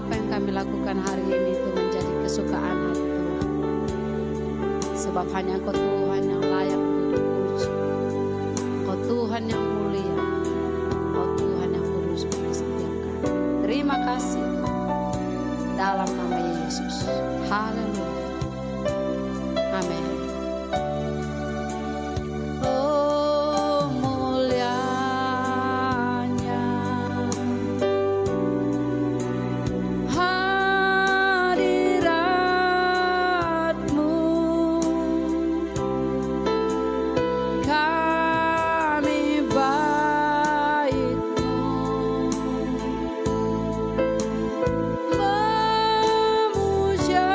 apa yang kami lakukan hari ini itu menjadi kesukaan hati Tuhan. Sebab hanya Engkau Tuhan yang layak untuk dipuji. Engkau Tuhan yang mulia. Engkau Tuhan yang kudus pada setiap kali. Terima kasih dalam nama Yesus. Haleluya. Amin. Oh mulianya hadirat-Mu, kami bait-Mu memuja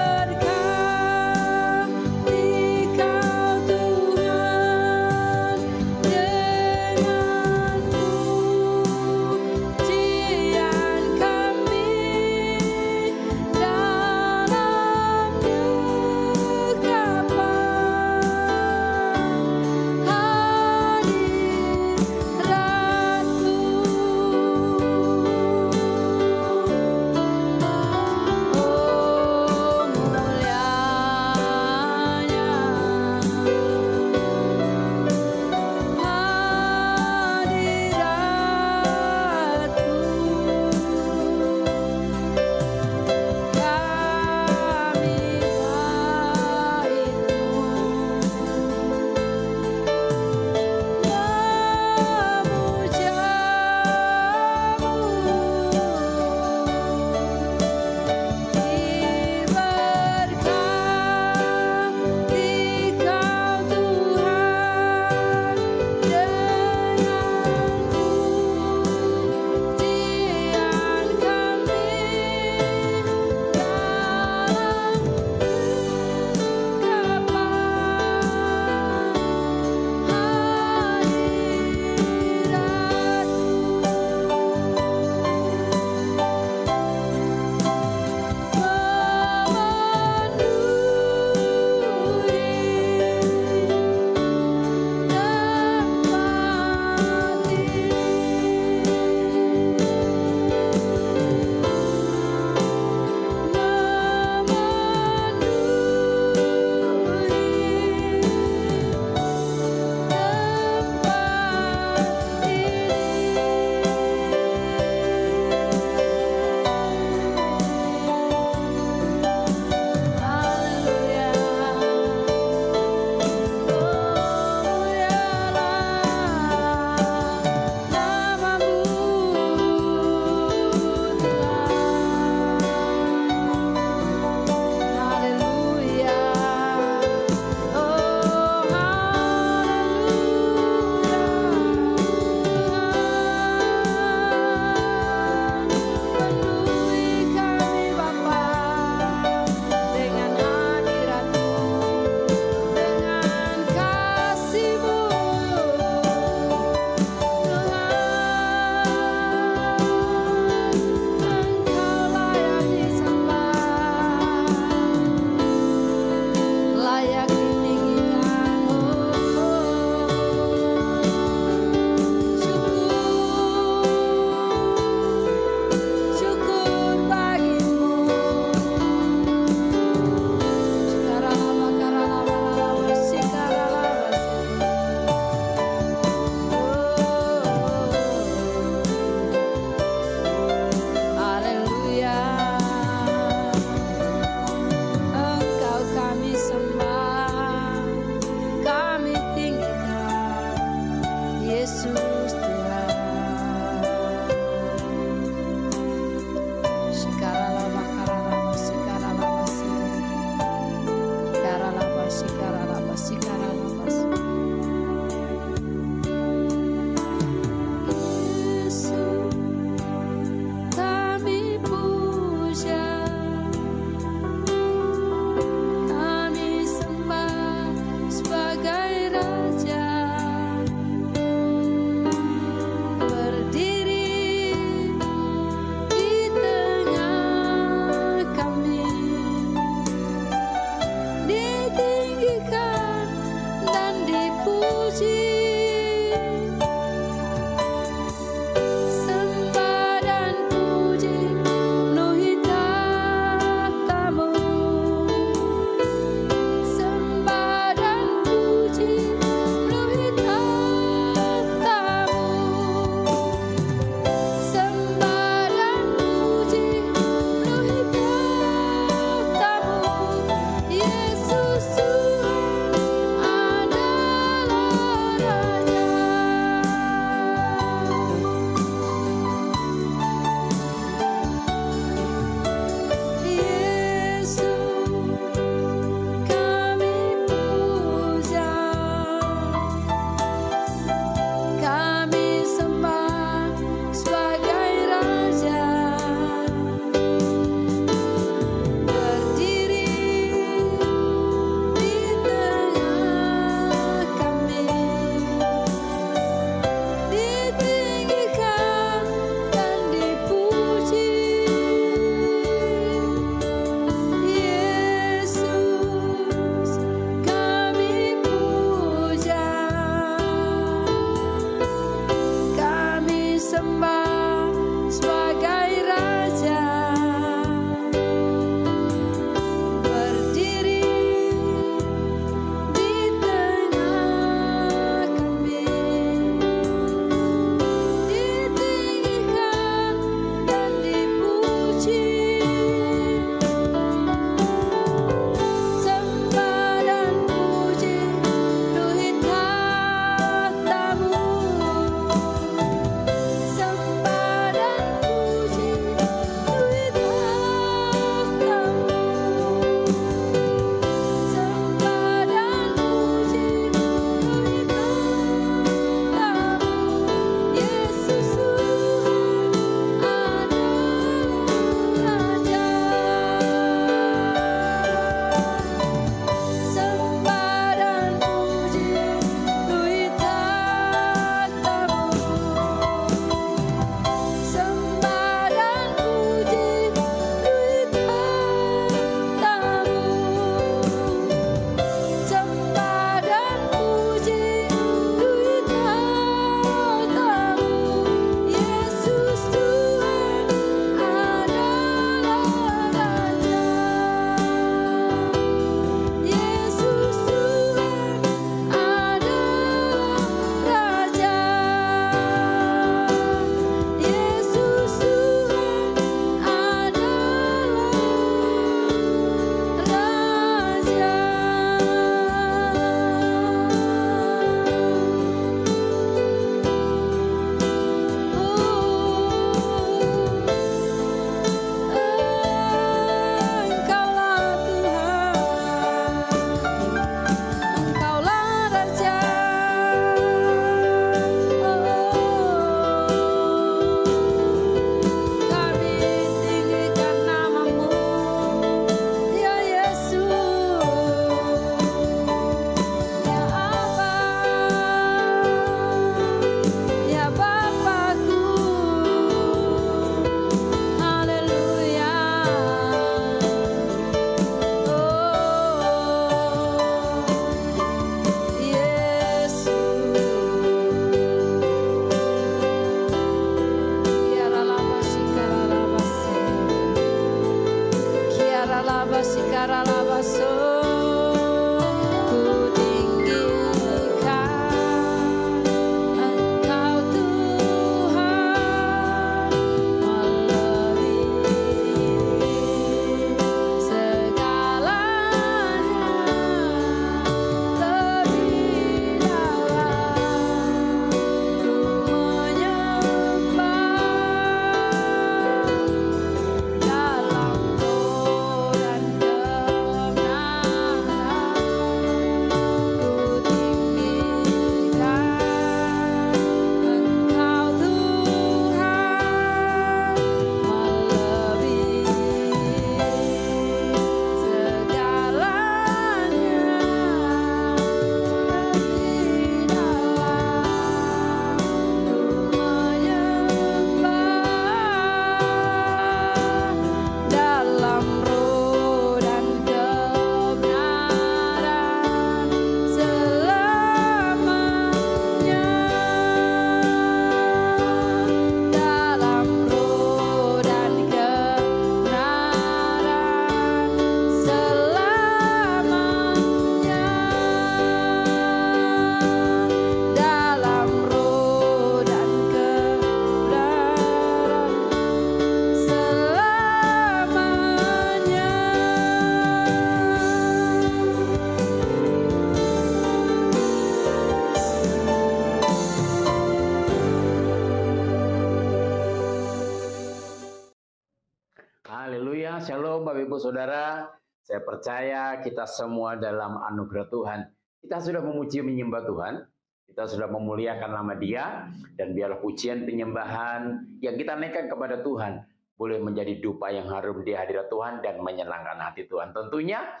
Haleluya, shalom Bapak Ibu Saudara. Saya percaya kita semua dalam anugerah Tuhan. Kita sudah memuji menyembah Tuhan. Kita sudah memuliakan nama Dia. Dan biarlah pujian penyembahan yang kita naikkan kepada Tuhan boleh menjadi dupa yang harum di hadirat Tuhan dan menyenangkan hati Tuhan. Tentunya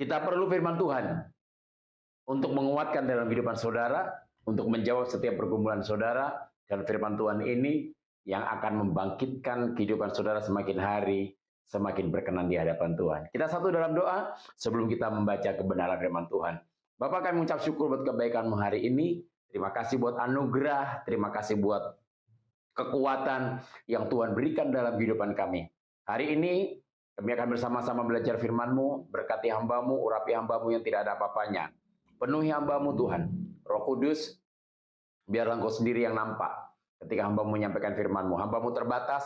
kita perlu firman Tuhan untuk menguatkan dalam kehidupan saudara, untuk menjawab setiap pergumulan saudara. Dan firman Tuhan ini yang akan membangkitkan kehidupan saudara semakin hari, semakin berkenan di hadapan Tuhan. Kita satu dalam doa sebelum kita membaca kebenaran firman Tuhan. Bapak, kami mengucap syukur buat kebaikan-Mu hari ini. Terima kasih buat anugerah, terima kasih buat kekuatan yang Tuhan berikan dalam kehidupan kami. Hari ini kami akan bersama-sama belajar firman-Mu, berkati hamba-Mu, urapi hamba-Mu yang tidak ada apa-apanya. Penuhi hamba-Mu Tuhan. Roh Kudus, biarlah Engkau sendiri yang nampak ketika hamba-Mu menyampaikan firman-Mu. Hamba-Mu terbatas,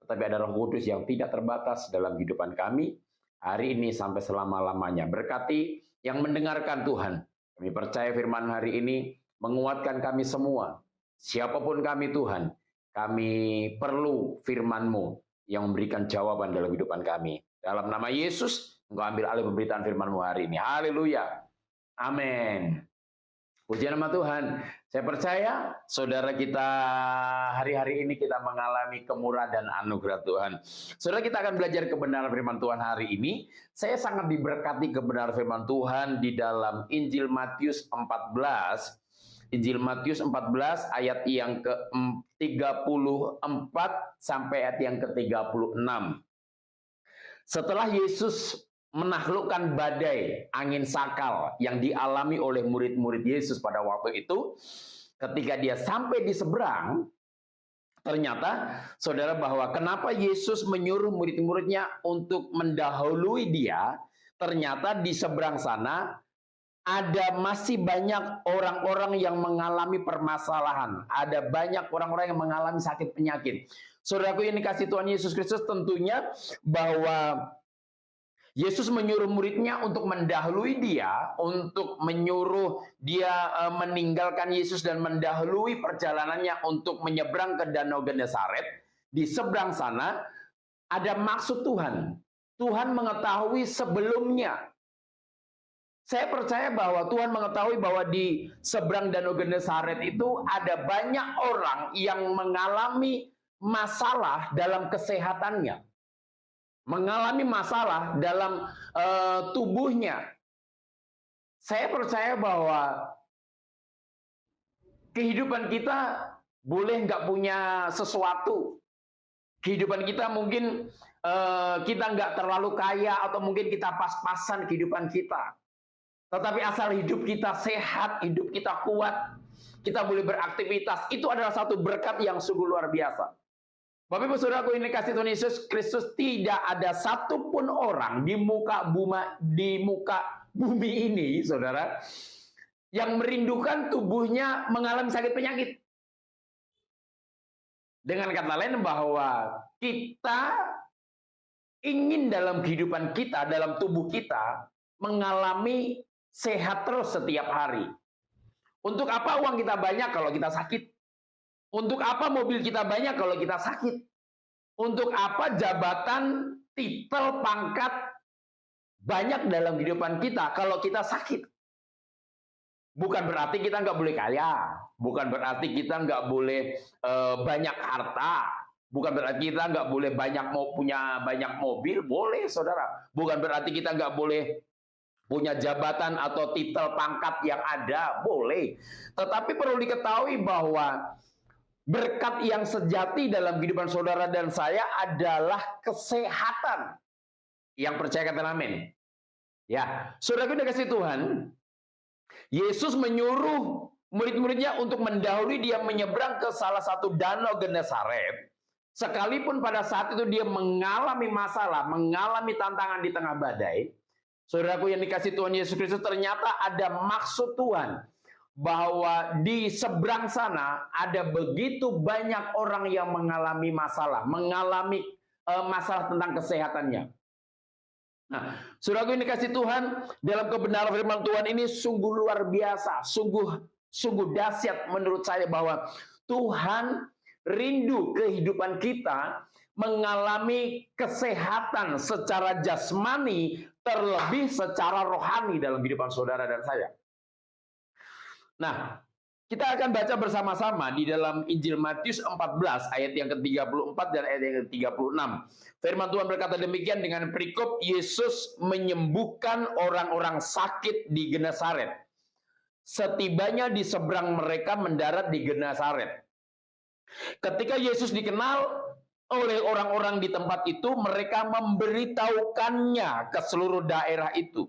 tetapi ada Roh Kudus yang tidak terbatas dalam kehidupan kami hari ini sampai selama-lamanya. Berkati yang mendengarkan Tuhan. Kami percaya firman hari ini menguatkan kami semua. Siapapun kami Tuhan, kami perlu firman-Mu yang memberikan jawaban dalam kehidupan kami. Dalam nama Yesus, Engkau ambil alih pemberitaan firman-Mu hari ini. Haleluya. Amin. Puji nama Tuhan. Saya percaya saudara kita hari-hari ini kita mengalami kemurahan dan anugerah Tuhan. Saudara, kita akan belajar kebenaran firman Tuhan hari ini. Saya sangat diberkati kebenaran firman Tuhan di dalam Injil Matius 14. Injil Matius 14 ayat yang ke-34 sampai ayat yang ke-36. Setelah Yesus menaklukkan badai angin sakal yang dialami oleh murid-murid Yesus pada waktu itu, ketika dia sampai di seberang, ternyata saudara bahwa kenapa Yesus menyuruh murid-muridnya untuk mendahului dia, ternyata di seberang sana ada masih banyak orang-orang yang mengalami permasalahan, ada banyak orang-orang yang mengalami sakit penyakit. Saudaraku yang dikasihi Tuhan Yesus Kristus, tentunya bahwa Yesus menyuruh muridnya untuk mendahului dia, untuk menyuruh dia meninggalkan Yesus dan mendahului perjalanannya untuk menyeberang ke Danau Genesaret. Di seberang sana ada maksud Tuhan. Tuhan mengetahui sebelumnya. Saya percaya bahwa Tuhan mengetahui bahwa di seberang Danau Genesaret itu ada banyak orang yang mengalami masalah dalam kesehatannya. Mengalami masalah dalam tubuhnya. Saya percaya bahwa kehidupan kita boleh nggak punya sesuatu. Kehidupan kita mungkin kita nggak terlalu kaya atau mungkin kita pas-pasan kehidupan kita. Tetapi asal hidup kita sehat, hidup kita kuat, kita boleh beraktivitas. Itu adalah satu berkat yang sungguh luar biasa. Bapak Ibu Saudaraku ini kasih Tuhan Yesus Kristus, tidak ada satupun orang di muka bumi ini, saudara, yang merindukan tubuhnya mengalami sakit penyakit. Dengan kata lain bahwa kita ingin dalam kehidupan kita, dalam tubuh kita, mengalami sehat terus setiap hari. Untuk apa uang kita banyak kalau kita sakit? Untuk apa mobil kita banyak kalau kita sakit? Untuk apa jabatan, titel, pangkat banyak dalam kehidupan kita kalau kita sakit? Bukan berarti kita nggak boleh kaya. Bukan berarti kita nggak boleh banyak harta. Bukan berarti kita nggak boleh punya banyak mobil. Boleh, saudara. Bukan berarti kita nggak boleh punya jabatan atau titel pangkat yang ada. Boleh. Tetapi perlu diketahui bahwa berkat yang sejati dalam kehidupan saudara dan saya adalah kesehatan. Yang percaya kata amin. Ya, saudara kita kasih Tuhan, Yesus menyuruh murid-muridnya untuk mendahului dia menyeberang ke salah satu danau Genesaret. Sekalipun pada saat itu dia mengalami masalah, mengalami tantangan di tengah badai. Saudaraku yang dikasih Tuhan Yesus Kristus, ternyata ada maksud Tuhan. Bahwa di seberang sana ada begitu banyak orang yang mengalami masalah masalah tentang kesehatannya. Nah, saudaraku yang dikasih Tuhan, dalam kebenaran firman Tuhan ini sungguh luar biasa, sungguh dahsyat menurut saya bahwa Tuhan rindu kehidupan kita mengalami kesehatan secara jasmani, terlebih secara rohani dalam kehidupan saudara dan saya. Nah, kita akan baca bersama-sama di dalam Injil Matius 14 ayat yang ke-34 dan ayat yang ke-36. Firman Tuhan berkata demikian dengan perikop Yesus menyembuhkan orang-orang sakit di Genesaret. Setibanya di seberang mereka mendarat di Genesaret. Ketika Yesus dikenal oleh orang-orang di tempat itu, mereka memberitahukannya ke seluruh daerah itu.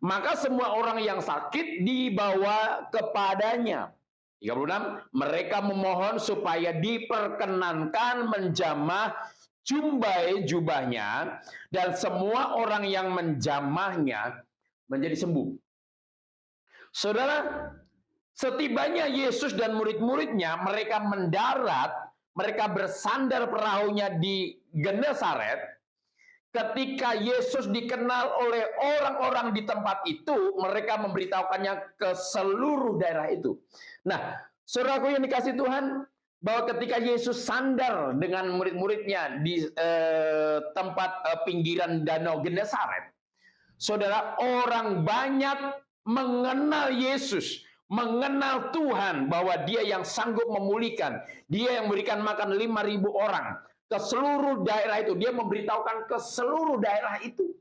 Maka semua orang yang sakit dibawa kepadanya. 36, mereka memohon supaya diperkenankan menjamah jubahnya, dan semua orang yang menjamahnya menjadi sembuh. Saudara, setibanya Yesus dan murid-muridnya, mereka mendarat, mereka bersandar perahunya di Genesaret. Ketika Yesus dikenal oleh orang-orang di tempat itu, mereka memberitahukannya ke seluruh daerah itu. Nah, saudaraku yang dikasih Tuhan, bahwa ketika Yesus sandar dengan murid-muridnya di tempat pinggiran danau Genesaret, saudara, orang banyak mengenal Yesus, mengenal Tuhan, bahwa Dia yang sanggup memulihkan, Dia yang memberikan makan 5.000 orang. Ke seluruh daerah itu, dia memberitahukan ke seluruh daerah itu.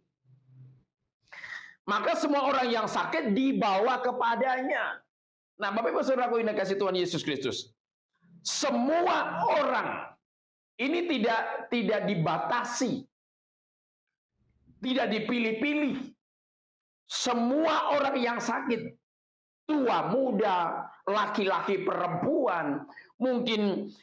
Maka semua orang yang sakit dibawa kepadanya. Nah, Bapak Ibu Saudaraku yang dikasihi Tuhan Yesus Kristus, semua orang ini tidak dibatasi, tidak dipilih-pilih. Semua orang yang sakit, tua, muda, laki-laki, perempuan, mungkin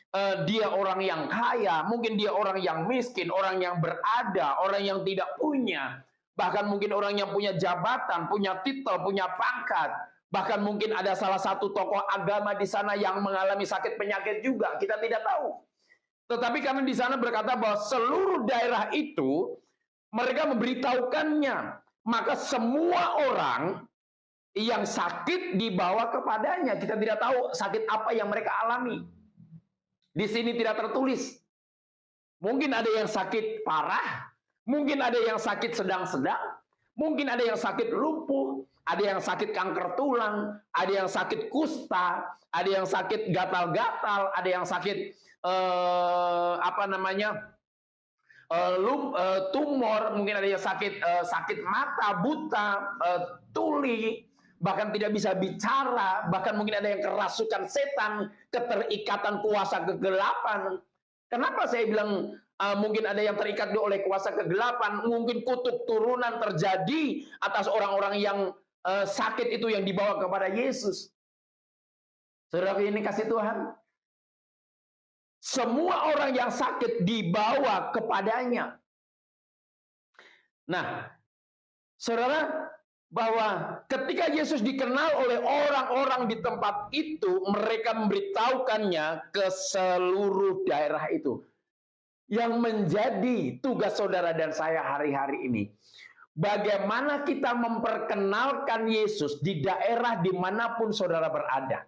dia orang yang kaya, mungkin dia orang yang miskin, orang yang berada, orang yang tidak punya, bahkan mungkin orang yang punya jabatan, punya titel, punya pangkat, bahkan mungkin ada salah satu tokoh agama di sana yang mengalami sakit penyakit juga, kita tidak tahu. Tetapi karena di sana berkata bahwa seluruh daerah itu mereka memberitahukannya, maka semua orang yang sakit dibawa kepadanya. Kita tidak tahu sakit apa yang mereka alami. Di sini tidak tertulis. Mungkin ada yang sakit parah, mungkin ada yang sakit sedang-sedang, mungkin ada yang sakit lumpuh, ada yang sakit kanker tulang, ada yang sakit kusta, ada yang sakit gatal-gatal, ada yang sakit tumor, mungkin ada yang sakit mata, buta, tuli, bahkan tidak bisa bicara, bahkan mungkin ada yang kerasukan setan, keterikatan kuasa kegelapan. Kenapa saya bilang mungkin ada yang terikat oleh kuasa kegelapan? Mungkin kutub turunan terjadi atas orang-orang yang sakit itu yang dibawa kepada Yesus. Saudara ini kasih Tuhan, semua orang yang sakit dibawa kepadanya. Nah, saudara, bahwa ketika Yesus dikenal oleh orang-orang di tempat itu, mereka memberitahukannya ke seluruh daerah itu. Yang menjadi tugas saudara dan saya hari-hari ini, bagaimana kita memperkenalkan Yesus di daerah dimanapun saudara berada.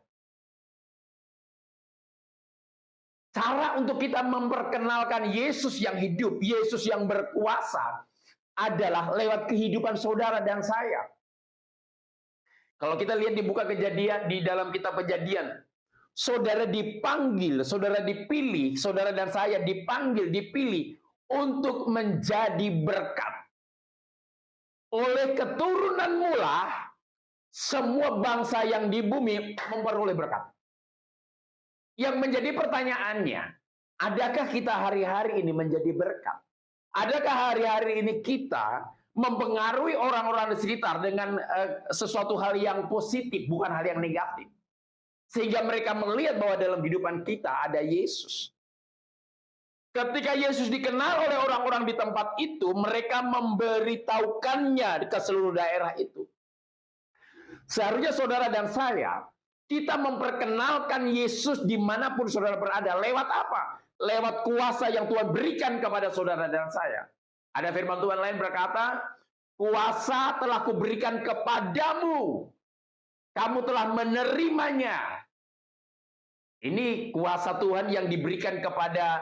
Cara untuk kita memperkenalkan Yesus yang hidup, Yesus yang berkuasa, adalah lewat kehidupan saudara dan saya. Kalau kita lihat di buku Kejadian, di dalam kitab Kejadian, saudara dipanggil, saudara dipilih, saudara dan saya dipanggil, dipilih untuk menjadi berkat. Oleh keturunan mula, semua bangsa yang di bumi memperoleh berkat. Yang menjadi pertanyaannya, adakah kita hari-hari ini menjadi berkat? Adakah hari-hari ini kita mempengaruhi orang-orang di sekitar dengan sesuatu hal yang positif, bukan hal yang negatif? Sehingga mereka melihat bahwa dalam kehidupan kita ada Yesus. Ketika Yesus dikenal oleh orang-orang di tempat itu, mereka memberitahukannya ke seluruh daerah itu. Seharusnya saudara dan saya, kita memperkenalkan Yesus dimanapun saudara berada. Lewat apa? Lewat kuasa yang Tuhan berikan kepada saudara dan saya. Ada firman Tuhan lain berkata, kuasa telah kuberikan kepadamu, kamu telah menerimanya. Ini kuasa Tuhan yang diberikan kepada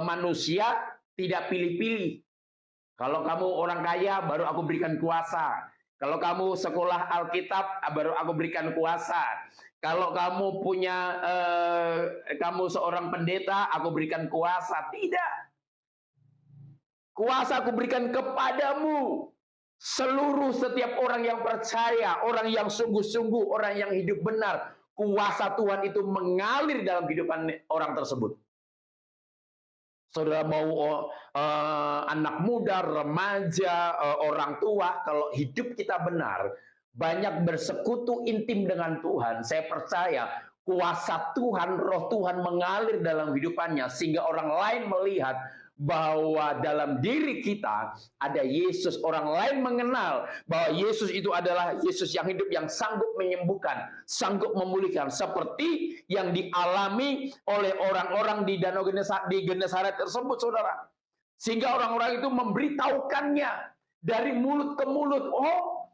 manusia, tidak pilih-pilih. Kalau kamu orang kaya, baru aku berikan kuasa. Kalau kamu sekolah Alkitab, baru aku berikan kuasa. Kalau kamu punya, kamu seorang pendeta, aku berikan kuasa. Tidak. Kuasa aku berikan kepadamu. Seluruh setiap orang yang percaya, orang yang sungguh-sungguh, orang yang hidup benar. Kuasa Tuhan itu mengalir dalam kehidupan orang tersebut. Saudara mau anak muda, remaja, orang tua, kalau hidup kita benar, banyak bersekutu intim dengan Tuhan, saya percaya kuasa Tuhan, roh Tuhan mengalir dalam hidupannya, sehingga orang lain melihat bahwa dalam diri kita ada Yesus. Orang lain mengenal bahwa Yesus itu adalah Yesus yang hidup, yang sanggup menyembuhkan, sanggup memulihkan, seperti yang dialami oleh orang-orang di Danau Genesaret tersebut, saudara. Sehingga orang-orang itu memberitahukannya dari mulut ke mulut, oh,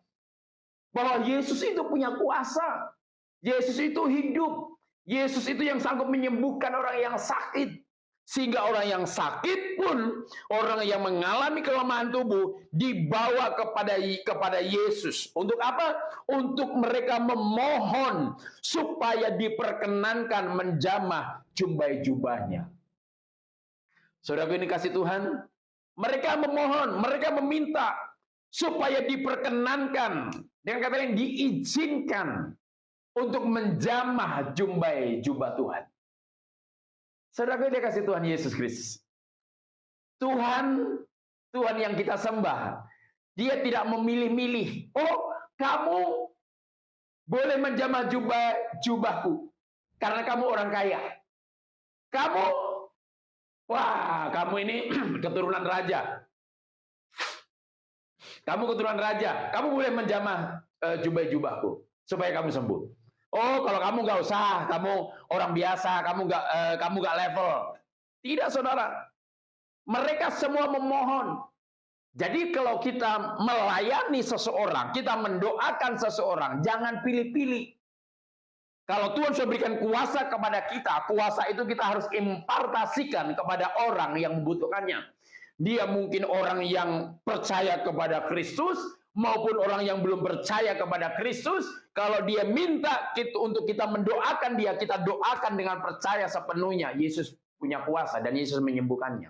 bahwa Yesus itu punya kuasa, Yesus itu hidup, Yesus itu yang sanggup menyembuhkan orang yang sakit. Sehingga orang yang sakit pun, orang yang mengalami kelemahan tubuh, dibawa kepada Yesus. Untuk apa? Untuk mereka memohon supaya diperkenankan menjamah jubah-jubahnya. Saudara ini kasih Tuhan, mereka memohon, mereka meminta supaya diperkenankan, dengan kata lain diizinkan untuk menjamah jubah Tuhan. Saudara, dia kasih Tuhan Yesus Kristus. Tuhan yang kita sembah, dia tidak memilih-milih. Oh, kamu boleh menjamah jubahku karena kamu orang kaya. Kamu ini keturunan raja. Kamu keturunan raja. Kamu boleh menjamah jubahku supaya kamu sembuh. Oh, kalau kamu nggak usah, kamu orang biasa, kamu nggak level. Tidak, saudara. Mereka semua memohon. Jadi kalau kita melayani seseorang, kita mendoakan seseorang, jangan pilih-pilih. Kalau Tuhan sudah berikan kuasa kepada kita, kuasa itu kita harus impartasikan kepada orang yang membutuhkannya. Dia mungkin orang yang percaya kepada Kristus, maupun orang yang belum percaya kepada Kristus. Kalau dia minta untuk kita mendoakan dia, kita doakan dengan percaya sepenuhnya. Yesus punya kuasa dan Yesus menyembuhkannya.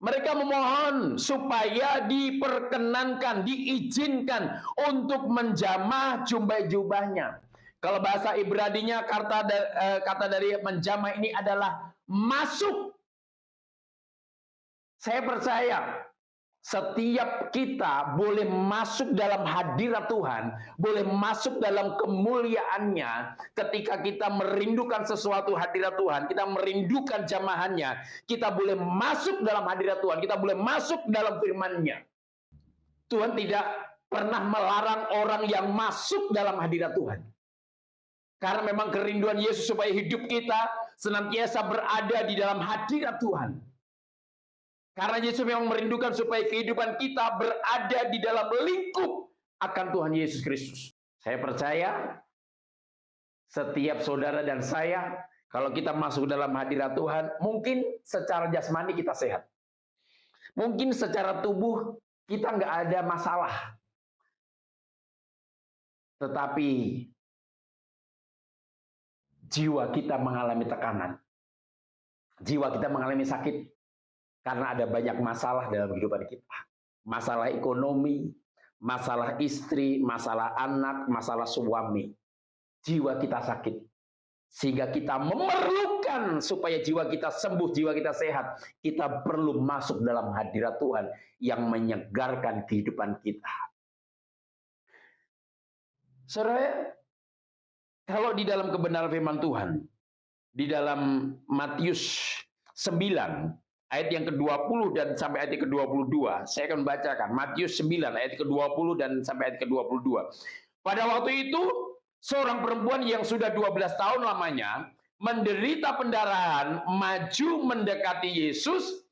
Mereka memohon supaya diperkenankan, diizinkan untuk menjamah jubah-jubahnya. Kalau bahasa Ibraninya, kata dari menjamah ini adalah masuk. Saya percaya setiap kita boleh masuk dalam hadirat Tuhan, boleh masuk dalam kemuliaannya ketika kita merindukan sesuatu hadirat Tuhan, kita merindukan jamahannya, kita boleh masuk dalam hadirat Tuhan, kita boleh masuk dalam firman-Nya. Tuhan tidak pernah melarang orang yang masuk dalam hadirat Tuhan. Karena memang kerinduan Yesus supaya hidup kita senantiasa berada di dalam hadirat Tuhan. Karena Yesus memang merindukan supaya kehidupan kita berada di dalam lingkup akan Tuhan Yesus Kristus. Saya percaya setiap saudara dan saya, kalau kita masuk dalam hadirat Tuhan, mungkin secara jasmani kita sehat. Mungkin secara tubuh kita nggak ada masalah. Tetapi jiwa kita mengalami tekanan. Jiwa kita mengalami sakit. Karena ada banyak masalah dalam kehidupan kita. Masalah ekonomi, masalah istri, masalah anak, masalah suami. Jiwa kita sakit. Sehingga kita memerlukan supaya jiwa kita sembuh, jiwa kita sehat. Kita perlu masuk dalam hadirat Tuhan yang menyegarkan kehidupan kita. Saudara, kalau di dalam kebenaran firman Tuhan, di dalam Matius 9, ayat yang ke-20 dan sampai ayat yang ke-22. Saya akan membacakan Matius 9 ayat ke-20 dan sampai ayat ke-22. Pada waktu itu, seorang perempuan yang sudah 12 tahun lamanya menderita pendarahan maju mendekati Yesus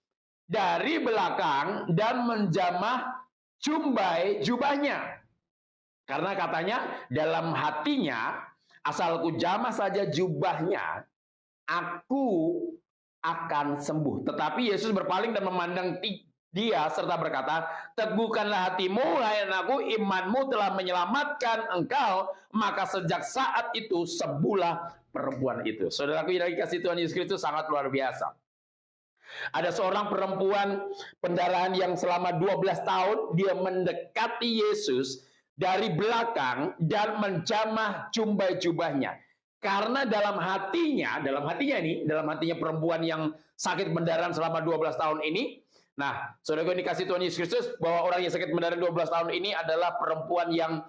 dari belakang dan menjamah jubahnya. Karena katanya dalam hatinya Asal ku jamah saja jubahnya, aku akan sembuh. Tetapi Yesus berpaling dan memandang dia serta berkata, teguhkanlah hatimu, hai anakku, imanmu telah menyelamatkan engkau. Maka sejak saat itu sembuhlah perempuan itu. Saudaraku yang dikasihi Tuhan Yesus Kristus, sangat luar biasa. Ada seorang perempuan pendarahan yang selama 12 tahun dia mendekati Yesus dari belakang dan menjamah jubahnya. Karena dalam hatinya perempuan yang sakit pendarahan selama 12 tahun ini, nah, saudara ini kasih Tuhan Yesus Kristus, bahwa orang yang sakit pendarahan 12 tahun ini adalah perempuan yang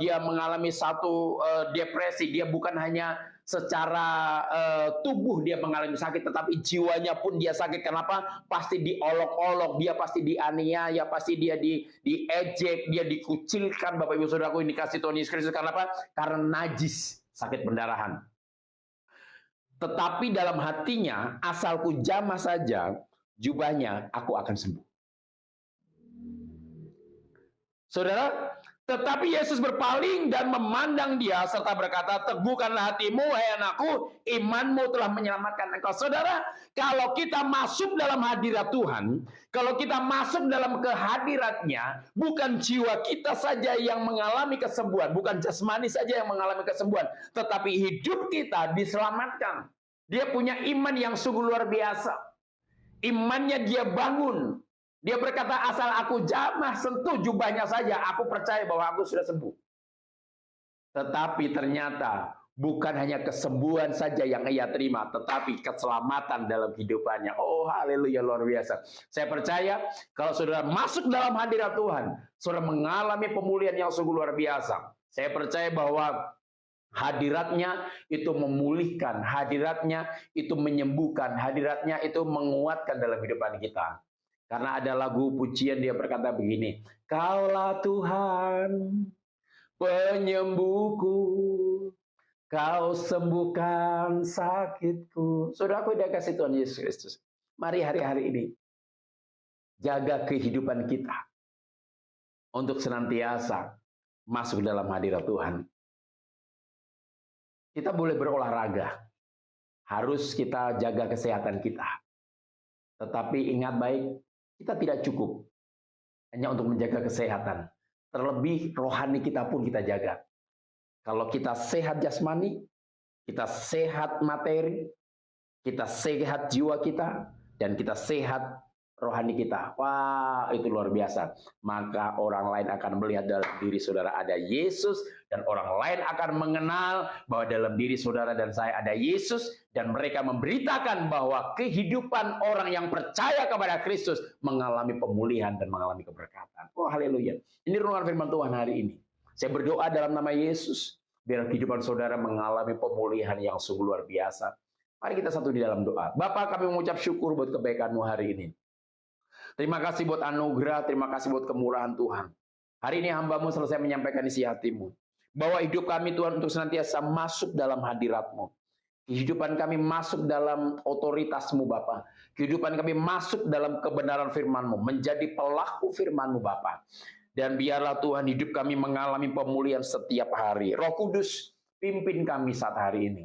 dia mengalami satu depresi. Dia bukan hanya secara tubuh dia mengalami sakit, tetapi jiwanya pun dia sakit. Kenapa? Pasti diolok-olok, dia pasti dianiaya, pasti dia diejek, dia dikucilkan. Bapak Ibu Saudaraku ini kasih Tuhan Yesus Kristus. Kenapa? Karena najis, sakit pendarahan. Tetapi dalam hatinya, asalku jamah saja jubahnya, aku akan sembuh. Saudara, tetapi Yesus berpaling dan memandang dia serta berkata, teguhkanlah hatimu, hai anakku, imanmu telah menyelamatkan engkau. Saudara, kalau kita masuk dalam hadirat Tuhan, kalau kita masuk dalam kehadiratnya, bukan jiwa kita saja yang mengalami kesembuhan, bukan jasmani saja yang mengalami kesembuhan, tetapi hidup kita diselamatkan. Dia punya iman yang sungguh luar biasa. Imannya dia bangun. Dia berkata, asal aku jamah sentuh jubahnya saja, aku percaya bahwa aku sudah sembuh. Tetapi ternyata bukan hanya kesembuhan saja yang ia terima, tetapi keselamatan dalam kehidupannya. Oh, haleluya, luar biasa. Saya percaya kalau saudara masuk dalam hadirat Tuhan, saudara mengalami pemulihan yang sungguh luar biasa. Saya percaya bahwa hadiratnya itu memulihkan, hadiratnya itu menyembuhkan, hadiratnya itu menguatkan dalam kehidupan kita. Karena ada lagu pujian dia berkata begini, Kaulah Tuhan penyembuhku, Kau sembuhkan sakitku. Saudaraku yang dikasihi Tuhan Yesus Kristus, mari hari-hari ini jaga kehidupan kita untuk senantiasa masuk dalam hadirat Tuhan. Kita boleh berolahraga, harus kita jaga kesehatan kita. Tetapi ingat baik, kita tidak cukup hanya untuk menjaga kesehatan. Terlebih rohani kita pun kita jaga. Kalau kita sehat jasmani, kita sehat materi, kita sehat jiwa kita, dan kita sehat rohani kita. Wah, itu luar biasa. Maka orang lain akan melihat dalam diri saudara ada Yesus, dan orang lain akan mengenal bahwa dalam diri saudara dan saya ada Yesus, dan mereka memberitakan bahwa kehidupan orang yang percaya kepada Kristus mengalami pemulihan dan mengalami keberkatan. Oh, haleluya. Ini renungan firman Tuhan hari ini. Saya berdoa dalam nama Yesus, biar kehidupan saudara mengalami pemulihan yang sungguh luar biasa. Mari kita satu di dalam doa. Bapa, kami mengucap syukur buat kebaikan-Mu hari ini. Terima kasih buat anugerah, terima kasih buat kemurahan Tuhan. Hari ini hamba-Mu selesai menyampaikan isi hati-Mu. Bawa hidup kami Tuhan untuk senantiasa masuk dalam hadirat-Mu. Kehidupan kami masuk dalam otoritas-Mu Bapa. Kehidupan kami masuk dalam kebenaran firman-Mu. Menjadi pelaku firman-Mu Bapa. Dan biarlah Tuhan hidup kami mengalami pemulihan setiap hari. Roh Kudus, pimpin kami saat hari ini.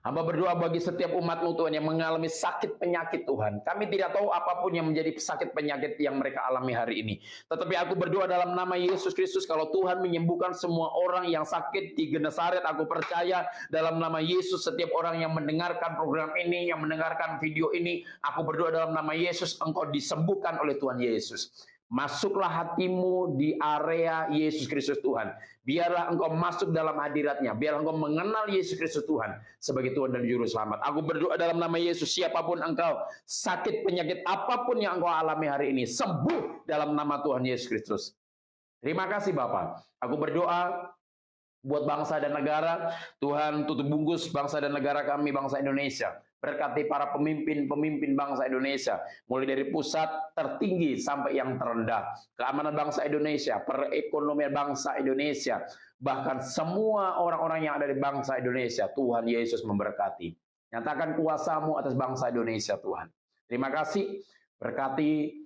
Hamba berdoa bagi setiap umat-Mu Tuhan yang mengalami sakit penyakit Tuhan. Kami tidak tahu apapun yang menjadi sakit penyakit yang mereka alami hari ini. Tetapi aku berdoa dalam nama Yesus Kristus, kalau Tuhan menyembuhkan semua orang yang sakit di Genesaret, aku percaya dalam nama Yesus setiap orang yang mendengarkan program ini, yang mendengarkan video ini, aku berdoa dalam nama Yesus, engkau disembuhkan oleh Tuhan Yesus. Masuklah hatimu di area Yesus Kristus Tuhan. Biarlah engkau masuk dalam hadiratnya. Biarlah engkau mengenal Yesus Kristus Tuhan sebagai Tuhan dan Juru Selamat. Aku berdoa dalam nama Yesus, siapapun engkau, sakit penyakit apapun yang engkau alami hari ini, sembuh dalam nama Tuhan Yesus Kristus. Terima kasih Bapak. Aku berdoa buat bangsa dan negara. Tuhan tutup bungkus bangsa dan negara kami, bangsa Indonesia. Berkati para pemimpin bangsa Indonesia, mulai dari pusat tertinggi sampai yang terendah. Keamanan bangsa Indonesia, perekonomian bangsa Indonesia, bahkan semua orang-orang yang ada di bangsa Indonesia, Tuhan Yesus memberkati. Nyatakan kuasa-Mu atas bangsa Indonesia Tuhan. Terima kasih, berkati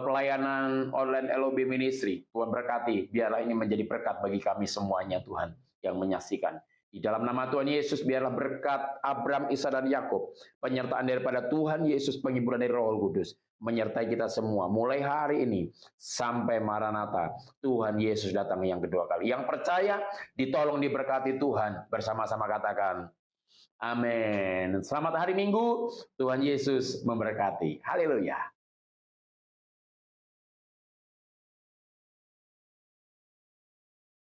pelayanan online LOB Ministry. Tuhan berkati, biarlah ini menjadi berkat bagi kami semuanya Tuhan. yang menyaksikan. Di dalam nama Tuhan Yesus, biarlah berkat Abraham, Ishak, dan Yakub, penyertaan daripada Tuhan Yesus, penghiburan dari Roh Kudus, menyertai kita semua mulai hari ini sampai Maranatha. Tuhan Yesus datang yang kedua kali. Yang percaya ditolong diberkati Tuhan. Bersama-sama katakan amin. Selamat hari Minggu. Tuhan Yesus memberkati. Haleluya.